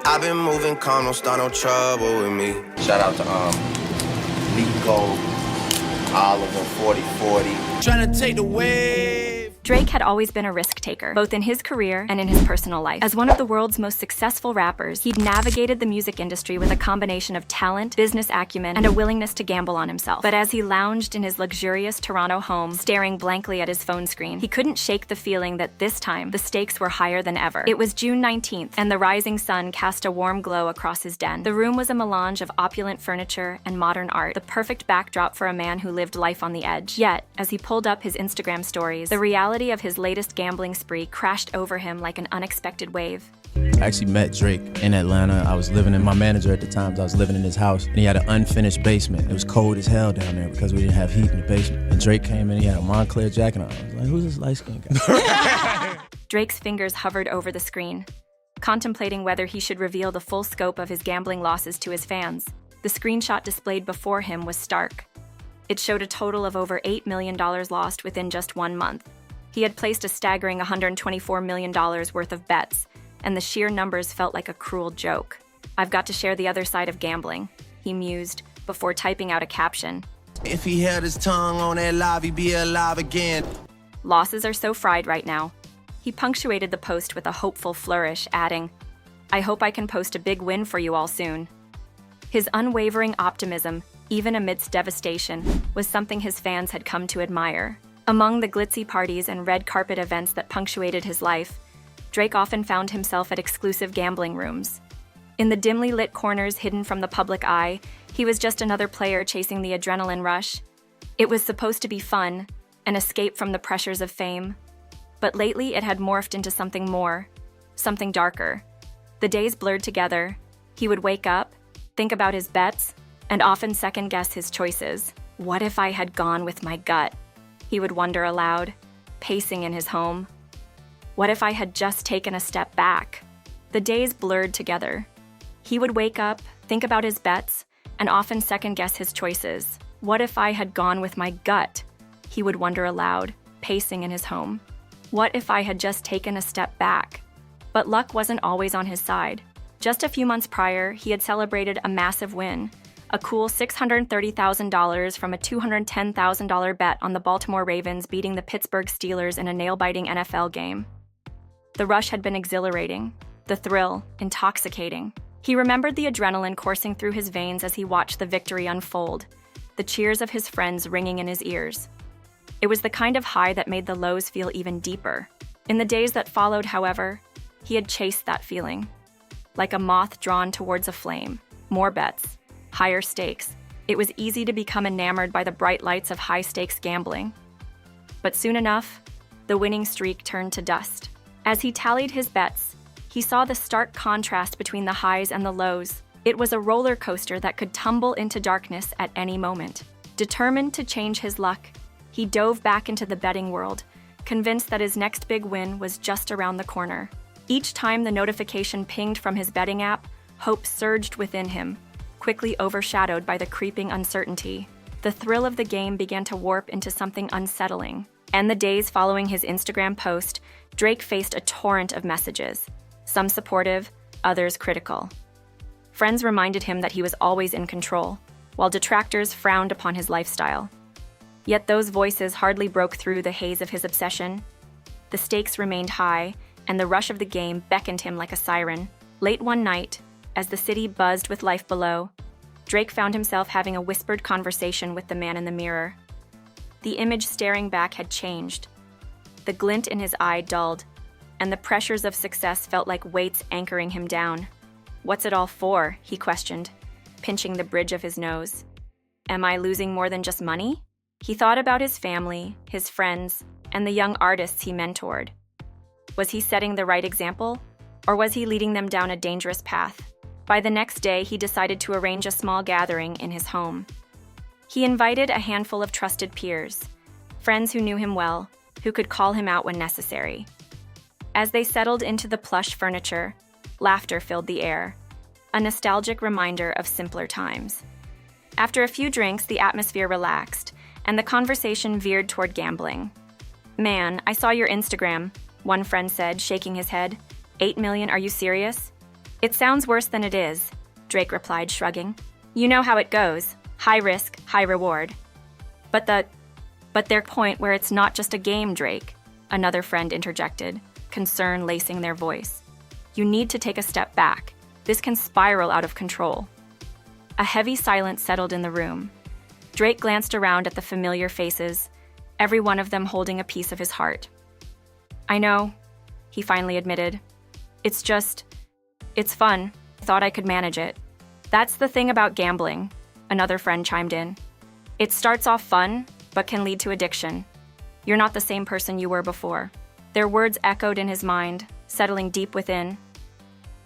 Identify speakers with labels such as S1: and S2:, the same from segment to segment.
S1: I've been moving calm, don't start no trouble with me. Shout out to Nico, Oliver, 4040.
S2: Trying to take the wave.
S3: Drake had always been a risk taker, both in his career and in his personal life. As one of the world's most successful rappers, he'd navigated the music industry with a combination of talent, business acumen, and a willingness to gamble on himself. But as he lounged in his luxurious Toronto home, staring blankly at his phone screen, he couldn't shake the feeling that this time, the stakes were higher than ever. It was June 19th, and the rising sun cast a warm glow across his den. The room was a melange of opulent furniture and modern art, the perfect backdrop for a man who lived life on the edge. Yet, as he pulled up his Instagram stories, the reality of his latest gambling spree crashed over him like an unexpected wave.
S2: I actually met Drake in Atlanta. I was living in, my manager at the time, I was living in his house, and he had an unfinished basement. It was cold as hell down there because we didn't have heat in the basement. And Drake came in, he had a Montclair jacket on. I was like, who's this light-skinned guy?
S3: Drake's fingers hovered over the screen, contemplating whether he should reveal the full scope of his gambling losses to his fans. The screenshot displayed before him was stark. It showed a total of over $8 million lost within just 1 month. He had placed a staggering $124 million worth of bets, and the sheer numbers felt like a cruel joke. "I've got to share the other side of gambling," he mused, before typing out a caption.
S1: If he held his tongue on that live, he'd be alive again.
S3: "Losses are so fried right now." He punctuated the post with a hopeful flourish, adding, "I hope I can post a big win for you all soon." His unwavering optimism, even amidst devastation, was something his fans had come to admire. Among the glitzy parties and red carpet events that punctuated his life, Drake often found himself at exclusive gambling rooms. In the dimly lit corners hidden from the public eye, he was just another player chasing the adrenaline rush. It was supposed to be fun, an escape from the pressures of fame. But lately it had morphed into something more, something darker. The days blurred together. He would wake up, think about his bets, and often second-guess his choices. What if I had gone with my gut? He would wonder aloud, pacing in his home. What if I had just taken a step back? The days blurred together. He would wake up, think about his bets, and often second-guess his choices. What if I had gone with my gut? He would wonder aloud, pacing in his home. What if I had just taken a step back? But luck wasn't always on his side. Just a few months prior, he had celebrated a massive win, a cool $630,000 from a $210,000 bet on the Baltimore Ravens beating the Pittsburgh Steelers in a nail-biting NFL game. The rush had been exhilarating, the thrill intoxicating. He remembered the adrenaline coursing through his veins as he watched the victory unfold, the cheers of his friends ringing in his ears. It was the kind of high that made the lows feel even deeper. In the days that followed, however, he had chased that feeling. Like a moth drawn towards a flame. More bets. Higher stakes. It was easy to become enamored by the bright lights of high-stakes gambling. But soon enough, the winning streak turned to dust. As he tallied his bets, he saw the stark contrast between the highs and the lows. It was a roller coaster that could tumble into darkness at any moment. Determined to change his luck, he dove back into the betting world, convinced that his next big win was just around the corner. Each time the notification pinged from his betting app, hope surged within him, quickly overshadowed by the creeping uncertainty. The thrill of the game began to warp into something unsettling. And the days following his Instagram post, Drake faced a torrent of messages, some supportive, others critical. Friends reminded him that he was always in control, while detractors frowned upon his lifestyle. Yet those voices hardly broke through the haze of his obsession. The stakes remained high, and the rush of the game beckoned him like a siren. Late one night, as the city buzzed with life below, Drake found himself having a whispered conversation with the man in the mirror. The image staring back had changed. The glint in his eye dulled, and the pressures of success felt like weights anchoring him down. "What's it all for?" he questioned, pinching the bridge of his nose. "Am I losing more than just money?" He thought about his family, his friends, and the young artists he mentored. Was he setting the right example, or was he leading them down a dangerous path? By the next day, he decided to arrange a small gathering in his home. He invited a handful of trusted peers, friends who knew him well, who could call him out when necessary. As they settled into the plush furniture, laughter filled the air, a nostalgic reminder of simpler times. After a few drinks, the atmosphere relaxed, and the conversation veered toward gambling. "Man, I saw your Instagram," one friend said, shaking his head. "8 million, are you serious?" It sounds worse than it is, Drake replied, shrugging. You know how it goes. High risk, high reward. But their point where it's not just a game, Drake, another friend interjected, concern lacing their voice. You need to take a step back. This can spiral out of control. A heavy silence settled in the room. Drake glanced around at the familiar faces, every one of them holding a piece of his heart. I know, he finally admitted. It's fun. Thought I could manage it. That's the thing about gambling, another friend chimed in. It starts off fun, but can lead to addiction. You're not the same person you were before. Their words echoed in his mind, settling deep within.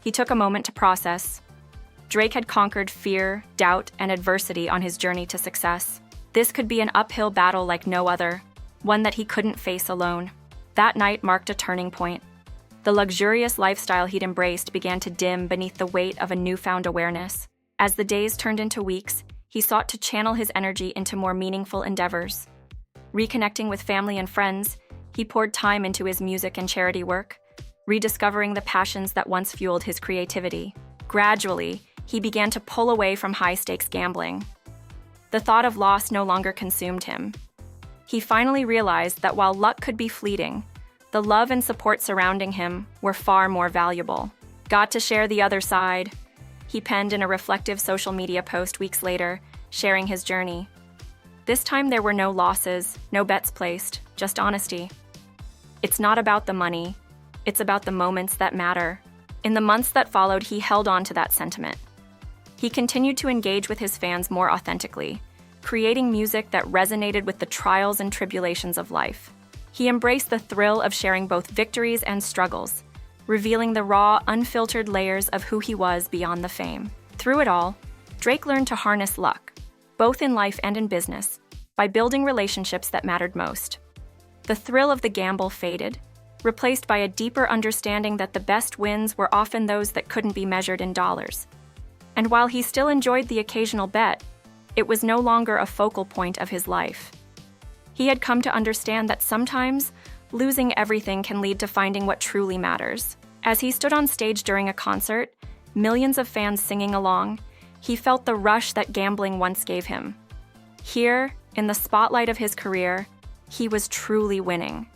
S3: He took a moment to process. Drake had conquered fear, doubt, and adversity on his journey to success. This could be an uphill battle like no other, one that he couldn't face alone. That night marked a turning point. The luxurious lifestyle he'd embraced began to dim beneath the weight of a newfound awareness. As the days turned into weeks, he sought to channel his energy into more meaningful endeavors. Reconnecting with family and friends, he poured time into his music and charity work, rediscovering the passions that once fueled his creativity. Gradually, he began to pull away from high-stakes gambling. The thought of loss no longer consumed him. He finally realized that while luck could be fleeting, the love and support surrounding him were far more valuable. Got to share the other side, he penned in a reflective social media post weeks later, sharing his journey. This time there were no losses, no bets placed, just honesty. It's not about the money, it's about the moments that matter. In the months that followed, he held on to that sentiment. He continued to engage with his fans more authentically, creating music that resonated with the trials and tribulations of life. He embraced the thrill of sharing both victories and struggles, revealing the raw, unfiltered layers of who he was beyond the fame. Through it all, Drake learned to harness luck, both in life and in business, by building relationships that mattered most. The thrill of the gamble faded, replaced by a deeper understanding that the best wins were often those that couldn't be measured in dollars. And while he still enjoyed the occasional bet, it was no longer a focal point of his life. He had come to understand that sometimes losing everything can lead to finding what truly matters. As he stood on stage during a concert, millions of fans singing along, he felt the rush that gambling once gave him. Here, in the spotlight of his career, he was truly winning.